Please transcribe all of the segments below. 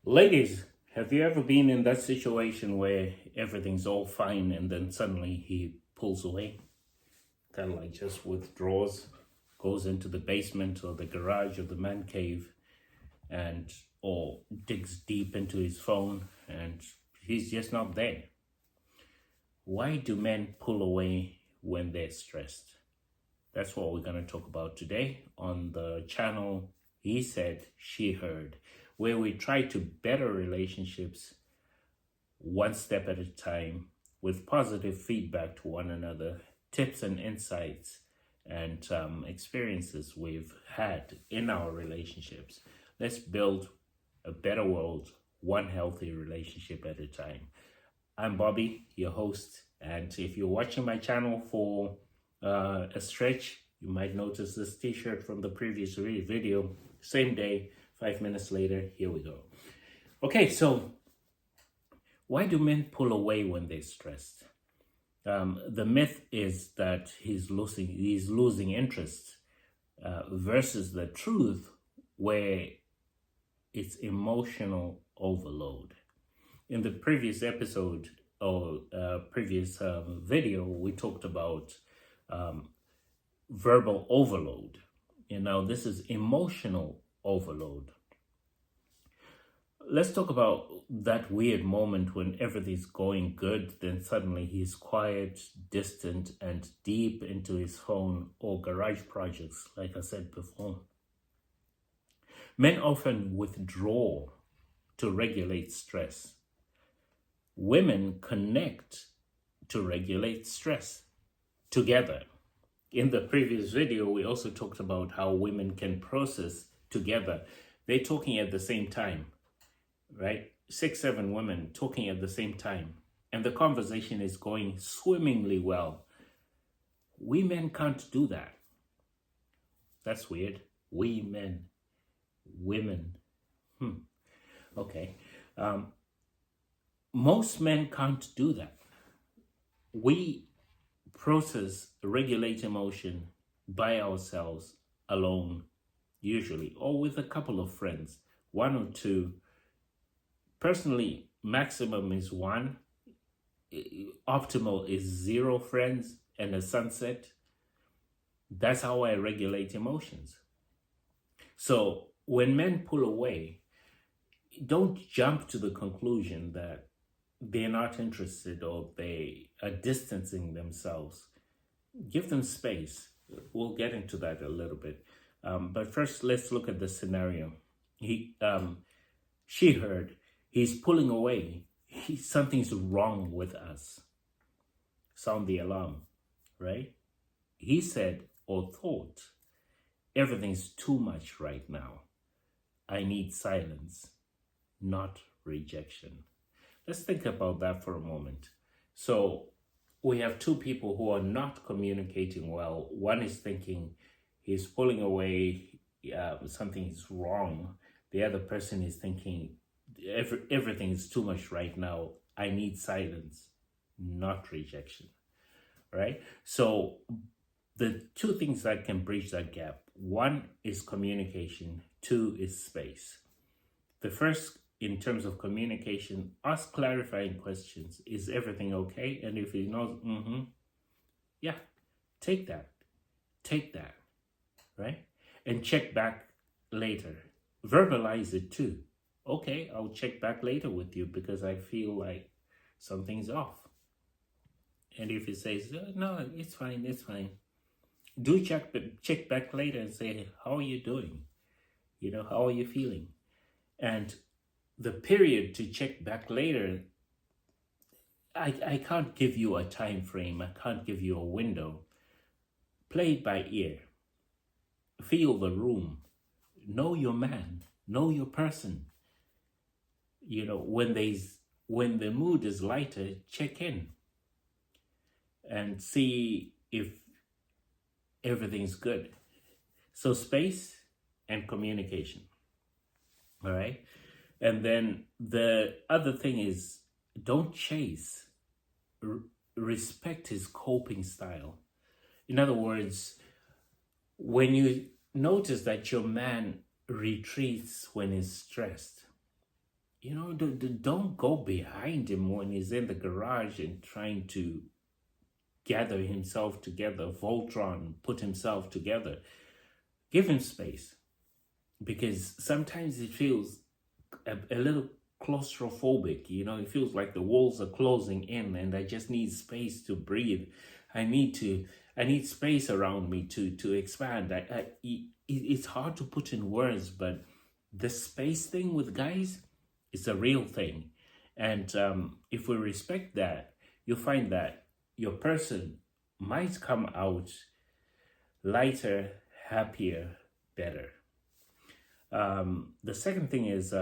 Ladies, have you ever been in that situation where everything's all fine and then suddenly he pulls away? Kind of like just withdraws, goes into the basement or the garage or the man cave and or digs deep into his phone and he's just not there. Why do men pull away when they're stressed? That's what we're going to talk about today on the channel He Said, She Heard, where we try to better relationships one step at a time with positive feedback to one another, tips and insights, and experiences we've had in our relationships. Let's build a better world, one healthy relationship at a time. I'm Bobby, your host, and if you're watching my channel for a stretch, you might notice this t-shirt from the previous video. Same day, 5 minutes later, here we go. Okay, so why do men pull away when they're stressed? The myth is that he's losing interest versus the truth where it's emotional overload. In the previous episode or previous video, we talked about verbal overload. And now this is emotional overload. Let's talk about that weird moment when everything's going good, then suddenly he's quiet, distant, and deep into his phone or garage projects, like I said before. Men often withdraw to regulate stress. Women connect to regulate stress together. In the previous video, we also talked about how women can process together. They're talking at the same time, right? 6, 7 women talking at the same time. And the conversation is going swimmingly well. We men can't do that. That's weird. We men. Women. Okay. Most men can't do that. We process, regulate emotion by ourselves alone, usually, or with a couple of friends, 1 or 2. Personally, maximum is 1. Optimal is 0 friends and a sunset. That's how I regulate emotions. So when men pull away, don't jump to the conclusion that they're not interested or they are distancing themselves. Give them space. We'll get into that a little bit. But first, let's look at the scenario. She heard he's pulling away. Something's wrong with us. Sound the alarm, right? He said or thought, everything's too much right now. I need silence, not rejection. Let's think about that for a moment. So we have 2 people who are not communicating well. One is thinking he's pulling away, something is wrong. The other person is thinking everything is too much right now. I need silence, not rejection, right? So the 2 things that can bridge that gap. 1 is communication, 2 is space. The first, in terms of communication, ask clarifying questions. Is everything okay? And if he knows, yeah, take that, right? And check back later. Verbalize it too. Okay, I'll check back later with you because I feel like something's off. And if he says, no, it's fine, do check back later and say, how are you doing? How are you feeling? And the period to check back later, I can't give you a time frame. I can't give you a window. Play it by ear. Feel the room. Know your man. Know your person. When the mood is lighter, check in and see if everything's good. So space and communication. All right. And then the other thing is, don't chase. Respect his coping style. In other words, when you notice that your man retreats when he's stressed, don't go behind him when he's in the garage and trying to gather himself together, Voltron, put himself together. Give him space, because sometimes it feels a little claustrophobic. It feels like the walls are closing in and I just need space to breathe. I need space around me to expand. It's hard to put in words, but the space thing with guys is a real thing. And if we respect that, you'll find that your person might come out lighter, happier, better. The second thing is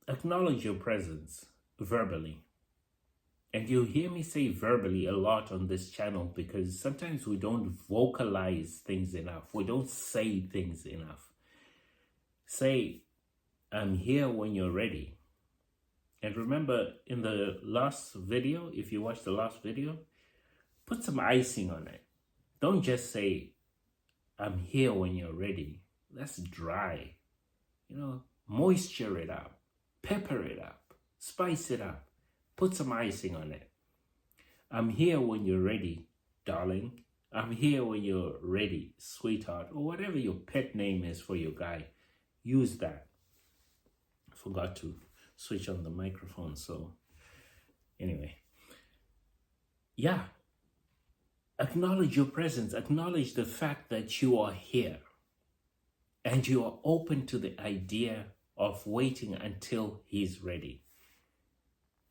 acknowledge your presence verbally. And you hear me say verbally a lot on this channel because sometimes we don't vocalize things enough. We don't say things enough. Say, I'm here when you're ready. And remember, in the last video, if you watched the last video, put some icing on it. Don't just say, I'm here when you're ready. That's dry. Moisture it up, pepper it up, spice it up, put some icing on it. I'm here when you're ready, darling. I'm here when you're ready, sweetheart, or whatever your pet name is for your guy. Use that. I forgot to switch on the microphone, so anyway. Yeah. Acknowledge your presence. Acknowledge the fact that you are here. And you are open to the idea of waiting until he's ready.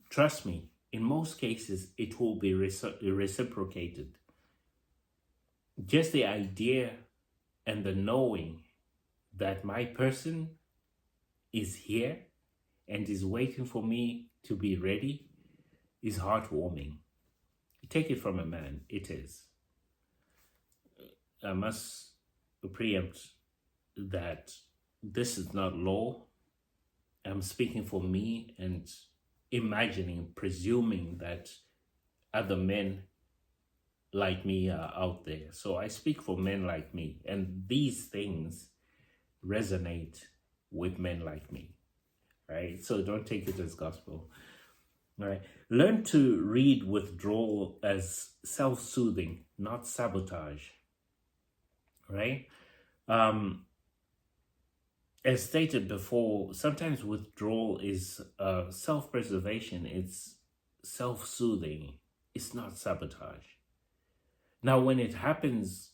Trust me, in most cases, it will be reciprocated. Just the idea and the knowing that my person is here and is waiting for me to be ready is heartwarming. Take it from a man, it is. I must preempt that this is not law. I'm speaking for me and presuming that other men like me are out there. So I speak for men like me, and these things resonate with men like me, right? So don't take it as gospel. All right. Learn to read withdrawal as self-soothing, not sabotage, right? As stated before, sometimes withdrawal is self-preservation. It's self-soothing. It's not sabotage. Now, when it happens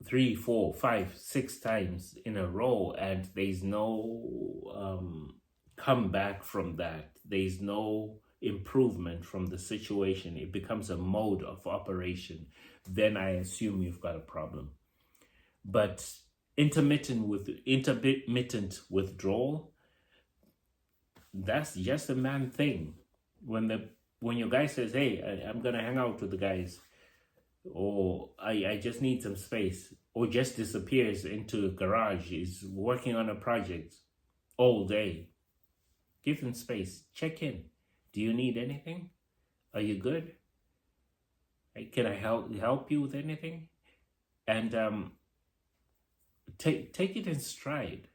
3, 4, 5, 6 times in a row and there's no comeback from that, there's no improvement from the situation, it becomes a mode of operation, then I assume you've got a problem. But intermittent withdrawal, that's just a man thing. When your guy says, hey, I'm gonna hang out with the guys, or I just need some space, or just disappears into a garage, is working on a project all day, give him space. Check in. Do you need anything? Are you good? Can I help you with anything? And take it in stride.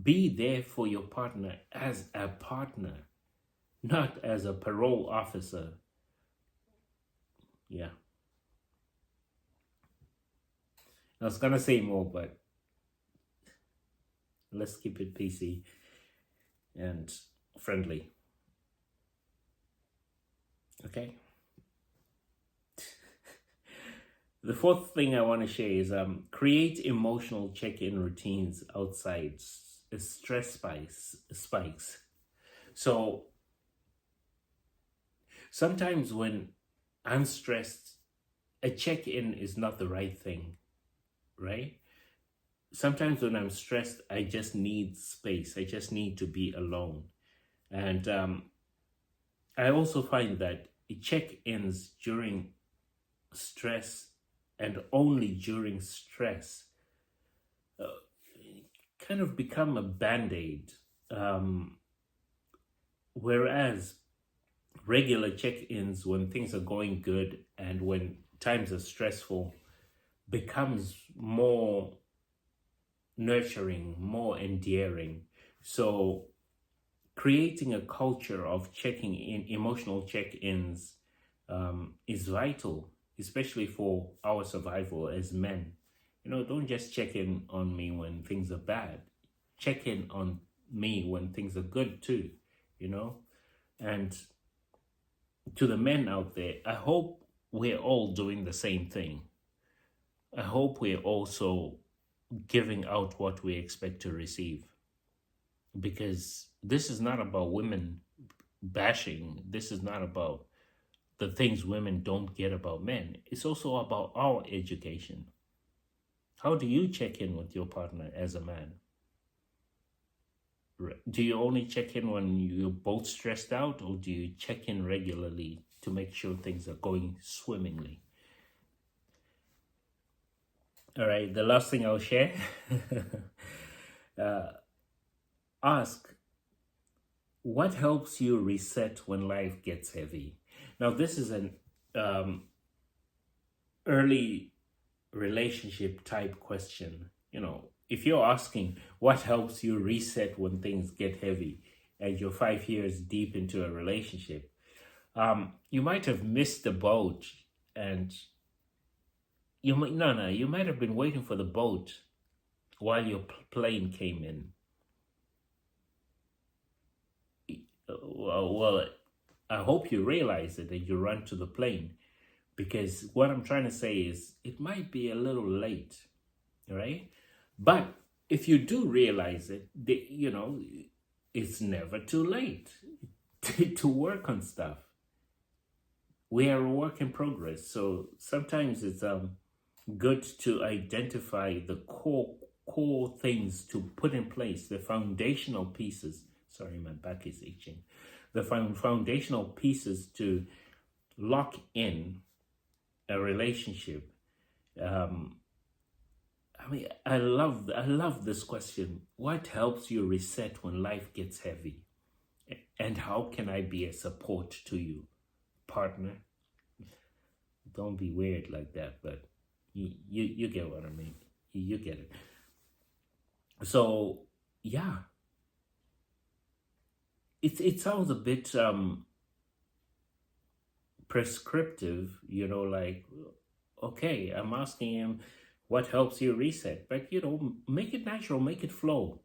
Be there for your partner as a partner, not as a parole officer. Yeah. I was gonna say more, but let's keep it PC and friendly. Okay. The fourth thing I want to share is create emotional check-in routines outside stress spikes. So sometimes when I'm stressed, a check-in is not the right thing, right? Sometimes when I'm stressed, I just need space. I just need to be alone. And I also find that check-ins during stress and only during stress kind of become a band-aid. Whereas regular check-ins when things are going good and when times are stressful becomes more nurturing, more endearing. So creating a culture of checking in, emotional check-ins, is vital, especially for our survival as men. Don't just check in on me when things are bad. Check in on me when things are good too, And to the men out there, I hope we're all doing the same thing. I hope we're also giving out what we expect to receive. Because this is not about women bashing. This is not about the things women don't get about men. It's also about our education. How do you check in with your partner as a man? Do you only check in when you're both stressed out, or do you check in regularly to make sure things are going swimmingly? All right, the last thing I'll share. Ask, what helps you reset when life gets heavy? Now, this is an early relationship type question. If you're asking what helps you reset when things get heavy and you're 5 years deep into a relationship, you might have missed the boat, and you might have been waiting for the boat while your plane came in. Well, I hope you realize it and you run to the plane, because what I'm trying to say is it might be a little late, right? But if you do realize it, it's never too late to work on stuff. We are a work in progress, so sometimes it's good to identify the core things to put in place, the foundational pieces. Sorry, my back is itching. The foundational pieces to lock in a relationship. I love this question. What helps you reset when life gets heavy? And how can I be a support to you, partner? Don't be weird like that, but you get what I mean. You get it. So, yeah. It sounds a bit prescriptive, like, okay, I'm asking him what helps you reset, but make it natural, make it flow.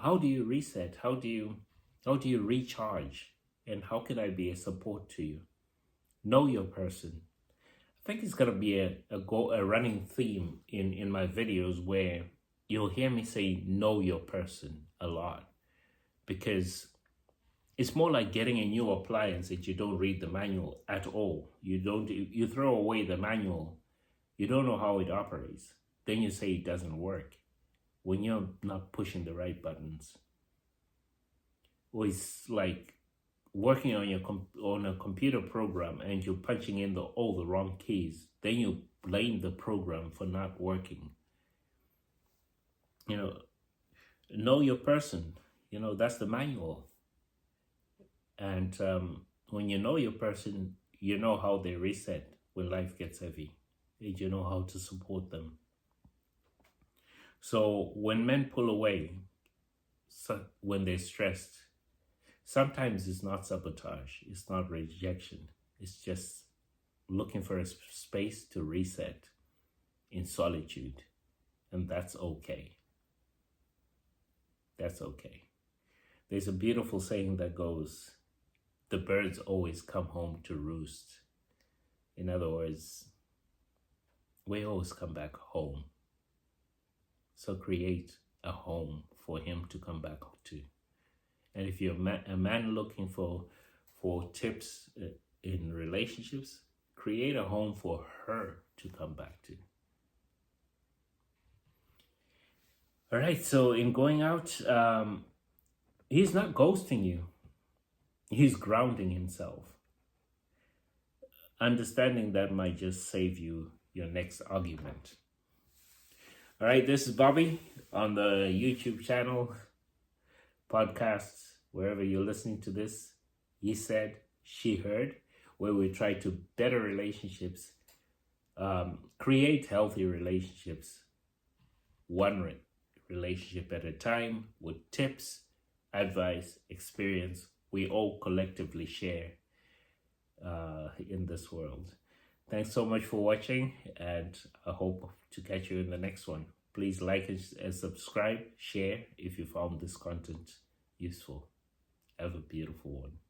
How do you reset? How do you recharge? And how can I be a support to you? Know your person. I think it's gonna be a running theme in my videos, where you'll hear me say know your person a lot, because it's more like getting a new appliance that you don't read the manual at all. You throw away the manual. You don't know how it operates. Then you say it doesn't work when you're not pushing the right buttons. Or it's like working on a computer program and you're punching in all the wrong keys. Then you blame the program for not working. Know your person. That's the manual. And when you know your person, you know how they reset when life gets heavy. And you know how to support them. So when men pull away, when they're stressed, sometimes it's not sabotage, it's not rejection. It's just looking for a space to reset in solitude. And that's okay. That's okay. There's a beautiful saying that goes, the birds always come home to roost. In other words, we always come back home. So create a home for him to come back to. And if you're a man looking for tips in relationships, create a home for her to come back to. All right, so in going out, he's not ghosting you. He's grounding himself. Understanding that might just save you your next argument. All right, this is Bobby on the YouTube channel, podcasts, wherever you're listening to this. He said, she heard, where we try to better relationships, create healthy relationships, one relationship at a time, with tips, advice, experience we all collectively share in this world. Thanks so much for watching, and I hope to catch you in the next one. Please like and subscribe, share if you found this content useful. Have a beautiful one.